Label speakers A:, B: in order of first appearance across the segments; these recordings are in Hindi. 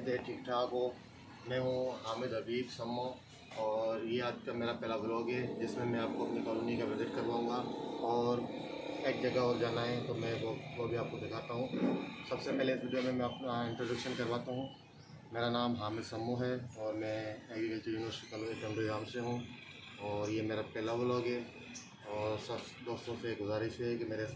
A: उम्मीद है ठीक ठाक हो। मैं हूँ हामिद हबीब सम्मो और ये आज का मेरा पहला व्लॉग है जिसमें मैं आपको अपनी कॉलोनी का विज़िट करवाऊँगा और एक जगह और जाना है तो मैं वो भी आपको दिखाता हूँ। सबसे पहले इस वीडियो में मैं अपना इंट्रोडक्शन करवाता हूँ। मेरा नाम हामिद सम्मो है और मैं एग्रीकल्चर यूनिवर्सिटी कॉलेज टंडोजाम से हूँ और ये मेरा पहला व्लॉग है। और सब दोस्तों से गुजारिश है कि मेरे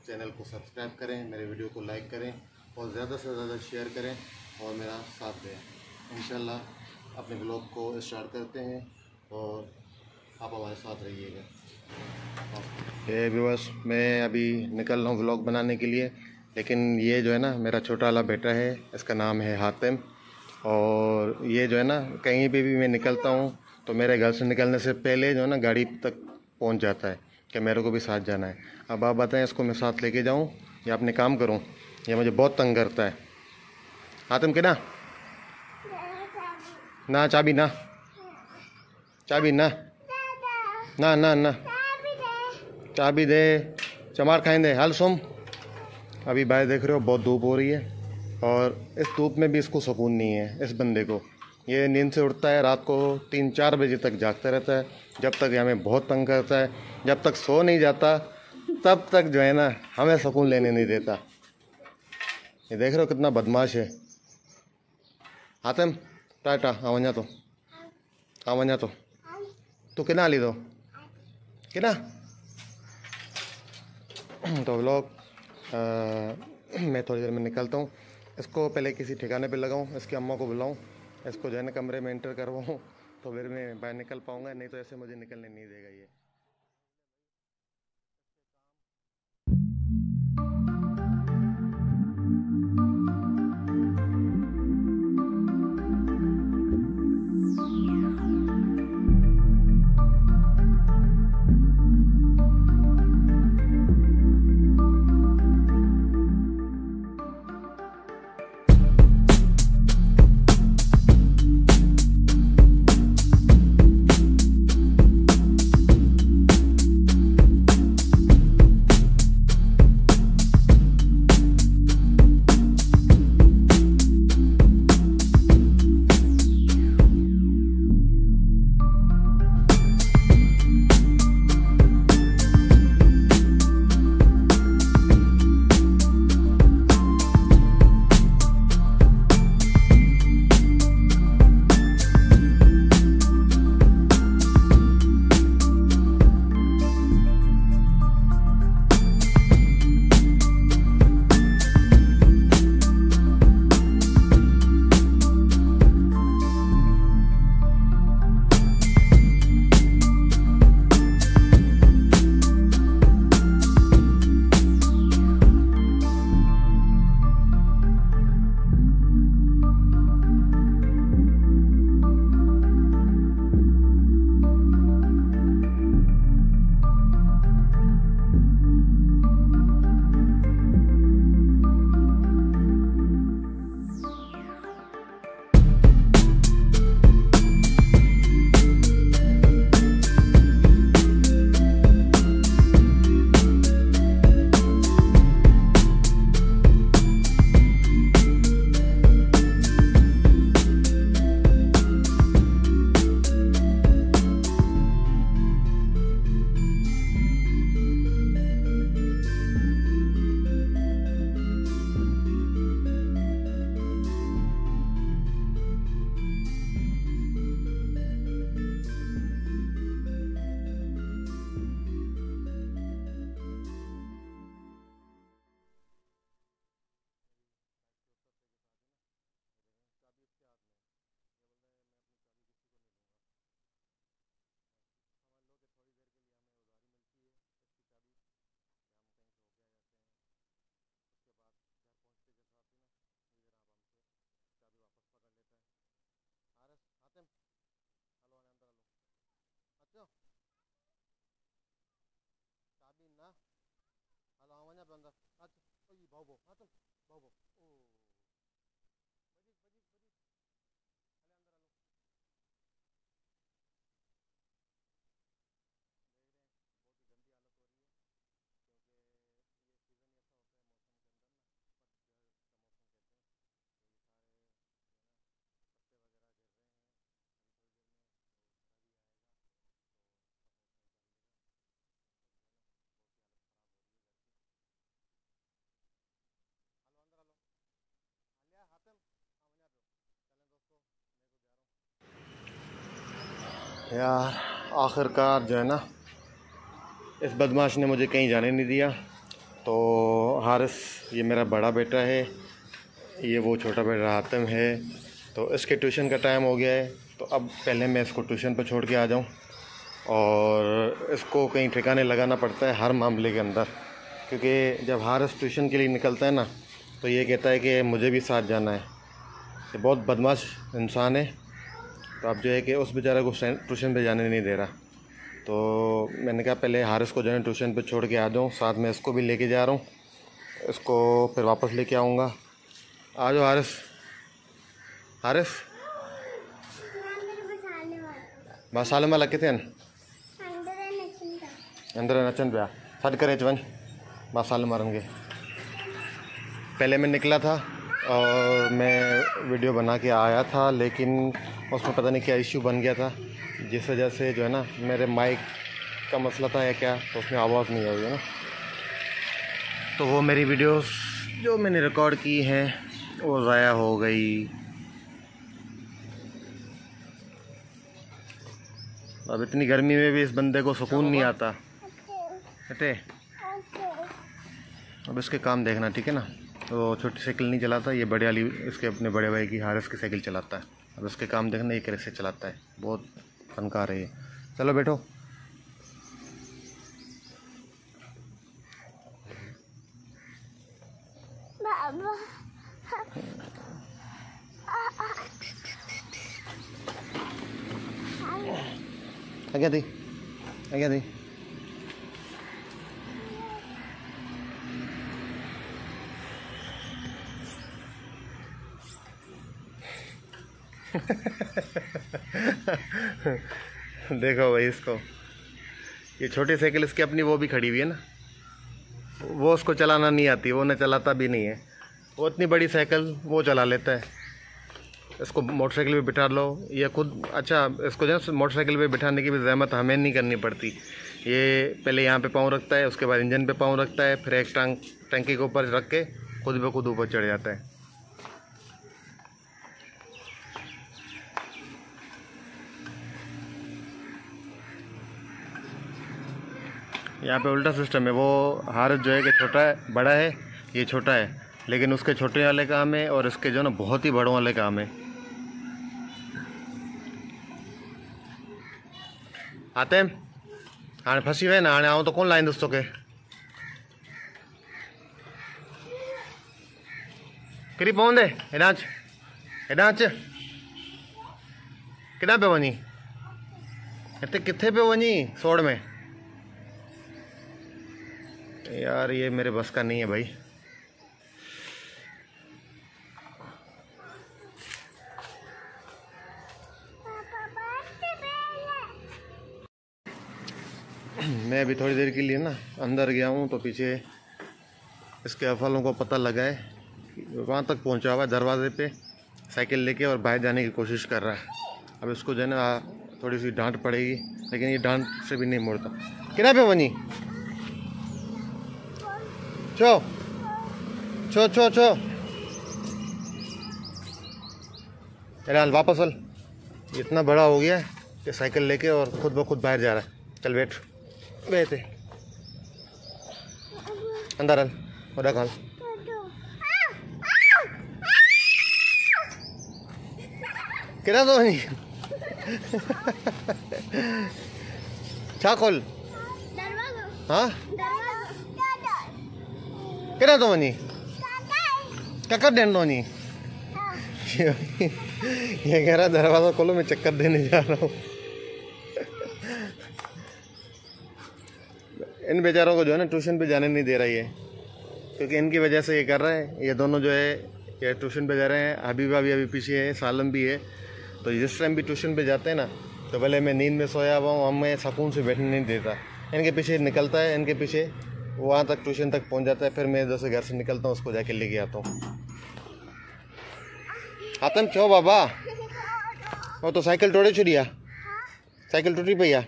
A: चैनल को सब्सक्राइब करें, मेरे वीडियो को लाइक करें और ज़्यादा से ज़्यादा शेयर करें और मेरा साथ दें। इंशाल्लाह अपने ब्लॉग को स्टार्ट करते हैं और आप हमारे साथ रहिएगा। ये व्यूअर्स, मैं अभी निकल रहा हूँ व्लॉग बनाने के लिए, लेकिन ये जो है ना मेरा छोटा वाला बेटा है, इसका नाम है हातिम। और ये जो है ना कहीं पे भी मैं निकलता हूँ तो मेरे घर से निकलने से पहले जो है ना गाड़ी तक पहुँच जाता है कि मेरे को भी साथ जाना है। अब आप बताएं इसको मैं साथ लेके जाऊँ या अपने काम करूँ? ये मुझे बहुत तंग करता है। हातिम के ना ना चाबी ना चाबी ना ना ना ना चाबी दे, चमार खाएंदे हाल सुम। अभी बाहर देख रहे हो बहुत धूप हो रही है और इस धूप में भी इसको सुकून नहीं है। इस बंदे को ये नींद से उठता है रात को 3-4 बजे तक जागता रहता है, जब तक ये हमें बहुत तंग करता है। जब तक सो नहीं जाता तब तक जो है ना हमें सुकून लेने नहीं देता। ये देख रहे हो कितना बदमाश है। हातिम टाटा आवंजा तो तू किना ली दो किना तो व्लॉग मैं थोड़ी देर में निकलता हूँ। इसको पहले किसी ठिकाने पे लगाऊँ, इसकी अम्मा को बुलाऊँ, इसको जो है ना कमरे में एंटर करवाऊँ तो फिर मैं बाहर निकल पाऊँगा, नहीं तो ऐसे मुझे निकलने नहीं देगा ये। यार आखिरकार जो है ना, इस बदमाश ने मुझे कहीं जाने नहीं दिया। तो हारिस ये मेरा बड़ा बेटा है, ये वो छोटा बेटा आतिम है। तो इसके ट्यूशन का टाइम हो गया है, तो अब पहले मैं इसको ट्यूशन पर छोड़ के आ जाऊं। और इसको कहीं ठिकाने लगाना पड़ता है हर मामले के अंदर, क्योंकि जब हारिस ट्यूशन के लिए निकलता है ना, तो ये कहता है कि मुझे भी साथ जाना है। ये बहुत बदमाश इंसान है। तो अब जो है कि उस बेचारे को ट्यूशन पे जाने नहीं दे रहा। तो मैंने कहा पहले हारिस को जो है ट्यूशन पे छोड़ के आ जाऊँ, साथ में इसको भी लेके जा रहा हूँ, इसको फिर वापस लेके आऊँगा। आ जाओ हारिस। हारिस बस साल वाला कितने अंदर नचन पे सद करे वन बस साल मारेंगे। पहले मैं निकला था और मैं वीडियो बना के आया था, लेकिन उसमें पता नहीं क्या इश्यू बन गया था, जिस वजह से जो है ना मेरे माइक का मसला था या क्या, तो उसमें आवाज़ नहीं आई है ना। तो वो मेरी वीडियोस जो मैंने रिकॉर्ड की हैं वो ज़ाया हो गई। अब इतनी गर्मी में भी इस बंदे को सुकून नहीं आता। बेटे अब इसके काम देखना, ठीक है ना। तो छोटी साइकिल नहीं चलाता, ये बड़े वाली इसके अपने बड़े भाई की हारिस की साइकिल चलाता है। अब इसके काम देखना ये कैसे चलाता है, बहुत फनकार है ये। चलो बैठो। आगे दी, आगे दी। देखो भाई इसको, ये छोटी साइकिल इसकी अपनी वो भी खड़ी हुई है ना, वो उसको चलाना नहीं आती, वो न चलाता भी नहीं है। वो इतनी बड़ी साइकिल वो चला लेता है। इसको मोटरसाइकिल पे बिठा लो, ये खुद अच्छा, इसको जो है मोटरसाइकिल पे बिठाने की भी ज़हमत हमें नहीं करनी पड़ती। ये पहले यहाँ पे पाँव रखता है, उसके बाद इंजन पे पाँव रखता है, फिर एक टंकी के ऊपर रख के खुद ब खुद ऊपर चढ़ जाता है। यहाँ पे उल्टा सिस्टम है। वो हारिस जो है कि छोटा है, बड़ा है, ये छोटा है, लेकिन उसके छोटे वाले काम है और इसके जो ना बहुत ही बड़ों वाले काम है। आते हैं हाँ फंसी हुए ना, आने आओ तो कौन लाइन दोस्तों के करी पवंदे हेडाच हेडाच कितना पे वनी इतने कितने पे वनी सोड़ में। यार ये मेरे बस का नहीं है भाई। मैं अभी थोड़ी देर के लिए ना अंदर गया हूँ, तो पीछे इसके अफलों को पता लगा है, वहाँ तक पहुँचा हुआ है दरवाजे पे साइकिल लेके और बाहर जाने की कोशिश कर रहा है। अब इसको जो है ना थोड़ी सी डांट पड़ेगी, लेकिन ये डांट से भी नहीं मुड़ता। कितना पे वनी छो छो छो छो अरे वापस चल। इतना बड़ा हो गया है कि साइकिल लेके और खुद ब खुद बाहर जा रहा है। चल बैठ बैठे अंदर हल उड़ा खाल किरा तो नहीं छा खोल हाँ किरा तो नहीं क्या कर देन तो नहीं। ये कह रहा दरवाजा खोलो, मैं चक्कर देने जा रहा हूँ। इन बेचारों को जो है ना ट्यूशन पे जाने नहीं दे रही है, क्योंकि इनकी वजह से ये कर रहा है। ये दोनों जो है ये ट्यूशन पे जा रहे हैं। हबीबा भी अभी पीछे है, सालम भी है। तो जिस टाइम भी ट्यूशन पे जाते हैं ना, तो भले मैं नींद में सोया हुआ हूँ, हमें सुकून से बैठने नहीं देता। इनके पीछे निकलता है, इनके पीछे वहाँ तक ट्यूशन तक पहुँच जाता है। फिर मैं जैसे घर से निकलता हूँ उसको जाके लेके आता हूँ। आतम छो बाबा, वो तो साइकिल तोड़े छुड़िया, साइकिल टूटी भैया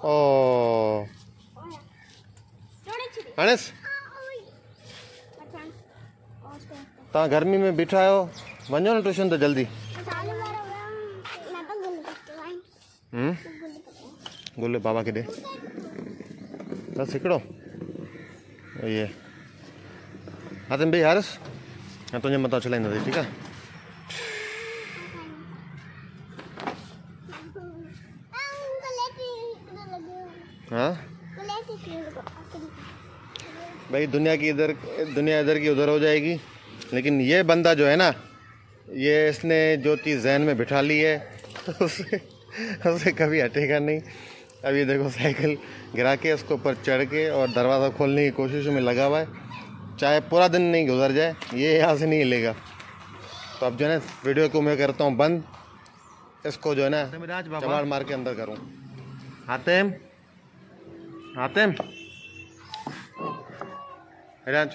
A: ओ अनस तव्हां गर्मी में बीठा आहियो, वञो न ट्यूशन तो जल्दी। गोले बाबा के दे बस हिकिड़ो ये आतिम भाई हारिस हाँ तुझे मथां चलाईंदासीं ठीकु आहे। हाँ भाई दुनिया इधर की उधर हो जाएगी, लेकिन ये बंदा जो है ना, ये इसने जो चीज़ जहन में बिठा ली है उसे कभी हटेगा नहीं। अभी देखो साइकिल गिरा के उसके ऊपर चढ़ के और दरवाज़ा खोलने की कोशिश में लगा हुआ है, चाहे पूरा दिन नहीं गुजर जाए ये यहाँ से नहीं हिलेगा। तो अब जो है ना वीडियो को मैं करता हूँ बंद, इसको जो है ना चमाड़ मार के अंदर करूँ। आतिम आतिम राज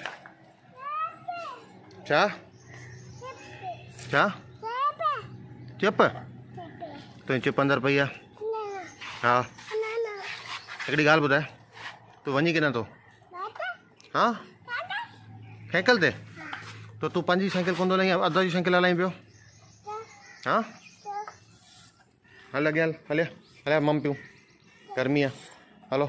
A: चा चा चुप तुझी चुप अंदर पई आहे। हाँ हिकिड़ी ॻाल्हि ॿुधाए, तूं वञी किन थो? हाँ साइकिल ते तो तूं पंहिंजी साइकिल कोन थो हलाई, अधु जी साइकिल हलाई पियो? हाँ हल अॻियां हल हलिया हलिया मम पियूं, गर्मी आहे हलो।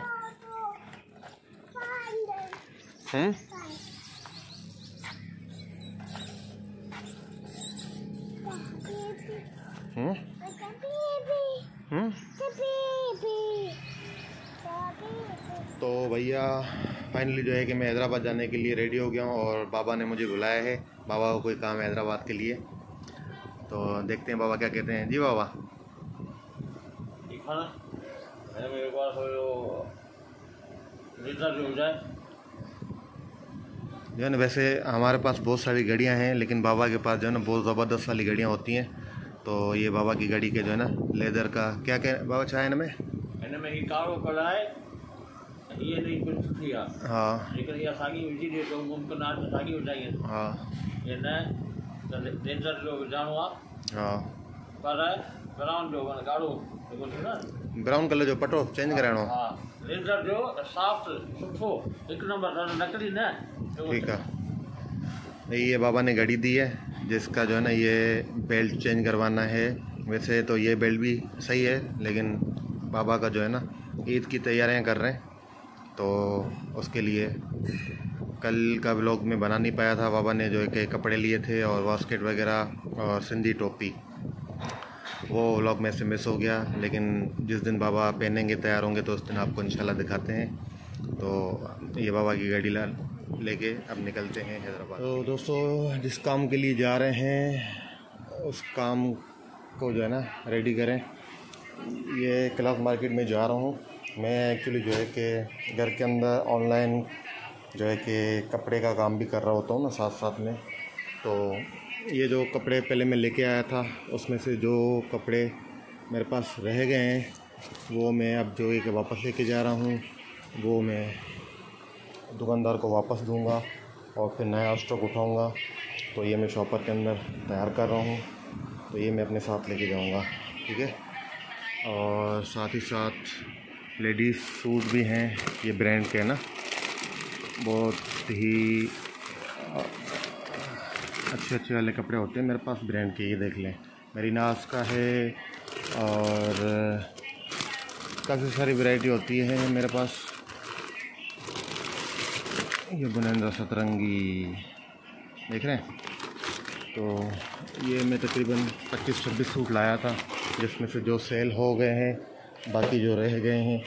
A: तो भैया फाइनली जो है कि मैं हैदराबाद जाने के लिए रेडी हो गया हूँ और बाबा ने मुझे बुलाया है। बाबा को कोई काम है हैदराबाद के लिए, तो देखते हैं बाबा क्या कहते हैं। जी बाबा जो है ना, वैसे हमारे पास बहुत सारी गाड़ियाँ हैं, लेकिन बाबा के पास जो है ना बहुत ज़बरदस्त वाली गाड़ियाँ होती हैं। तो ये बाबा की गाड़ी के जो है ना लेदर का क्या कह बाबा चाहे इनमें
B: ही कारो कलर है, ये नहीं कुछ सुठी है।
A: हाँ
B: लेकिन ये सागी विजी दे तो मुमकिन है सागी हो जाएगी।
A: हाँ
B: ये न रेंजर जो जानो आ
A: हाँ
B: पर है ब्राउन जो कारो देखो ना,
A: ब्राउन कलर जो पटो चेंज कराइणो।
B: हाँ रेंजर जो सॉफ्ट सुठो एक नंबर नकली न।
A: ठीक है, ये बाबा ने गाड़ी दी है जिसका जो है ना ये बेल्ट चेंज करवाना है। वैसे तो ये बेल्ट भी सही है, लेकिन बाबा का जो है ना ईद की तैयारियां कर रहे हैं, तो उसके लिए कल का व्लॉग में बना नहीं पाया था। बाबा ने जो है कि कपड़े लिए थे और वास्केट वगैरह और सिंधी टोपी, वो व्लॉग में से मिस हो गया। लेकिन जिस दिन बाबा पहनेंगे तैयार होंगे तो उस दिन आपको इंशाल्लाह दिखाते हैं। तो ये बाबा की गाड़ी लेके अब निकलते हैं हैदराबाद। तो दोस्तों जिस काम के लिए जा रहे हैं उस काम को जो है ना रेडी करें। ये क्लास मार्केट में जा रहा हूँ मैं, एक्चुअली जो है कि घर के अंदर ऑनलाइन जो है कि कपड़े का काम भी कर रहा होता हूँ ना साथ साथ में। तो ये जो कपड़े पहले मैं लेके आया था उसमें से जो कपड़े मेरे पास रह गए हैं वो मैं अब जो है कि वापस लेके जा रहा हूँ, वो मैं दुकानदार को वापस दूंगा और फिर नया स्टॉक उठाऊंगा। तो ये मैं शॉपर के अंदर तैयार कर रहा हूँ, तो ये मैं अपने साथ लेके जाऊंगा, ठीक है। और साथ ही साथ लेडीज़ सूट भी हैं, ये ब्रांड के ना बहुत ही अच्छे वाले कपड़े होते हैं मेरे पास ब्रांड के। ये देख लें, मेरी नाज का है और काफ़ी सारी वैरायटी होती है मेरे पास। ये बुनिंदा सतरंगी देख रहे हैं, तो ये मैं तकरीबन 25-26 सूट लाया था, जिसमें से जो सेल हो गए हैं, बाकी जो रह गए हैं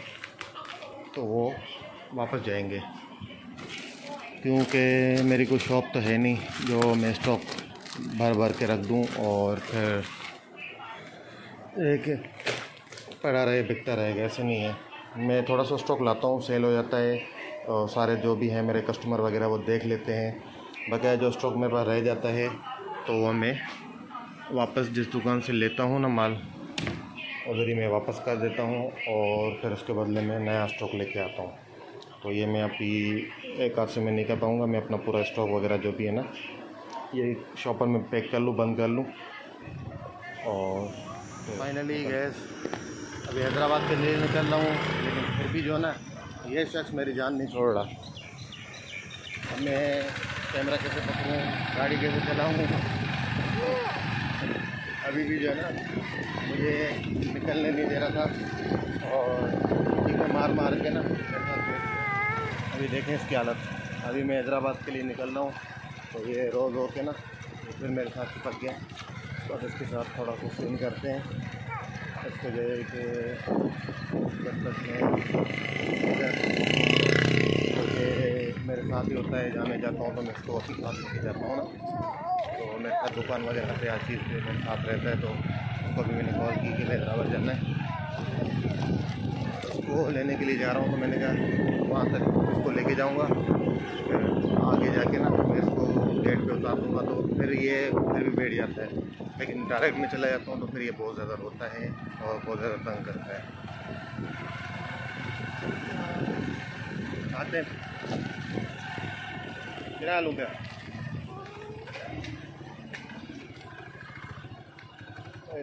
A: तो वो वापस जाएंगे, क्योंकि मेरी कोई शॉप तो है नहीं जो मैं स्टॉक भर के रख दूं और फिर एक पड़ा रहे बिकता रहेगा, ऐसे नहीं है। मैं थोड़ा सा स्टॉक लाता हूँ, सेल हो जाता है और सारे जो भी हैं मेरे कस्टमर वगैरह वो देख लेते हैं। बकाया जो स्टॉक मेरे पास रह जाता है तो वो मैं वापस जिस दुकान से लेता हूँ ना माल, उधर ही मैं वापस कर देता हूँ और फिर उसके बदले में नया स्टॉक लेके आता हूँ। तो ये मैं अभी एक हाथ से मैं नहीं कर पाऊँगा, मैं अपना पूरा स्टॉक वगैरह जो भी है ना ये शॉपर में पैक कर लूँ, बंद कर लूँ। और फाइनली गैस अभी हैदराबाद के लिए निकल रहा हूँ, लेकिन फिर भी जो है ना ये शख्स मेरी जान नहीं छोड़ रहा। अब मैं कैमरा कैसे पकड़ूँ, गाड़ी कैसे चलाऊँ, अभी भी जो है ना मुझे निकलने नहीं दे रहा था और ठीक मार मार के ना अभी देखें इसकी हालत। अभी मैं हैदराबाद के लिए निकल रहा हूँ तो ये रोज़ हो के ना फिर मेरे साथ चिपक गया। तो अब इसके साथ थोड़ा सा सीन करते हैं। इसको जो है कि जब तक मैं मेरे साथ ही होता है, जहाँ मैं जाता हूँ तो मैं इसको अपने साथ लेके जाता हूँ ना, तो मेरे साथ दुकान वगैरह पे हर चीज़ पे मेरे साथ रहता है। तो उसको भी मैंने कॉल की कि मैं हैदराबाद जाना है, उसको लेने के लिए जा रहा हूँ। तो मैंने कहा वहाँ तक इसको लेके जाऊँगा, फिर आगे जाके ना मैं इसको गेट पे उतार दूँगा तो फिर भी बैठ जाता है। लेकिन डायरेक्ट में चला जाता हूँ तो फिर ये बहुत ज़्यादा रोता है और बहुत ज़्यादा तंग करता है। आते हैं कितना लूँ क्या?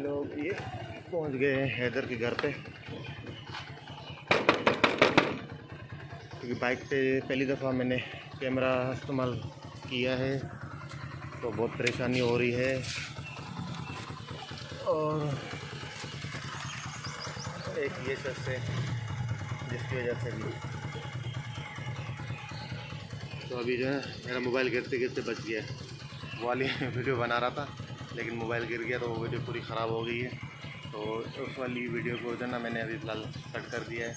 A: लोग ये पहुँच गए हैं हैदर के घर पे, क्योंकि बाइक पे पहली दफ़ा मैंने कैमरा इस्तेमाल किया है तो बहुत परेशानी हो रही है। और एक ये शख्स है जिसकी वजह से भी तो अभी जो है मेरा मोबाइल गिरते गिरते बच गया है। वाली वीडियो बना रहा था लेकिन मोबाइल गिर गया तो वो वीडियो पूरी ख़राब हो गई है। तो उस वाली वीडियो को जो ना मैंने अभी फ़िलहाल कट कर दिया है,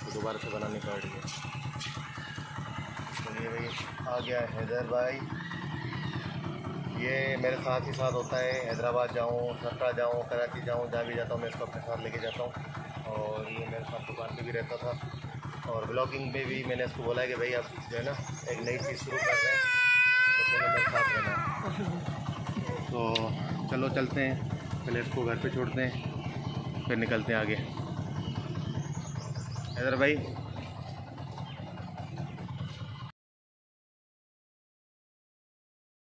A: तो दोबारा से बनानी पड़ रही है। तो ये भाई आ गया हैदर भाई, ये मेरे साथ ही साथ होता है। हैदराबाद जाऊँ, सट्टा जाऊँ, कराची जाऊँ, जहाँ भी जाता हूँ मैं इसको अपने साथ लेके जाता हूँ। और ये मेरे साथ दुकान पे भी रहता था और ब्लॉगिंग में भी मैंने इसको बोला है कि भाई आप जो है ना एक नई चीज़ शुरू कर रहे हैं तो तुम्हें मेरे साथ रहना। तो चलो चलते हैं, पहले इसको घर पे छोड़ते हैं फिर निकलते हैं आगे। हैदर भाई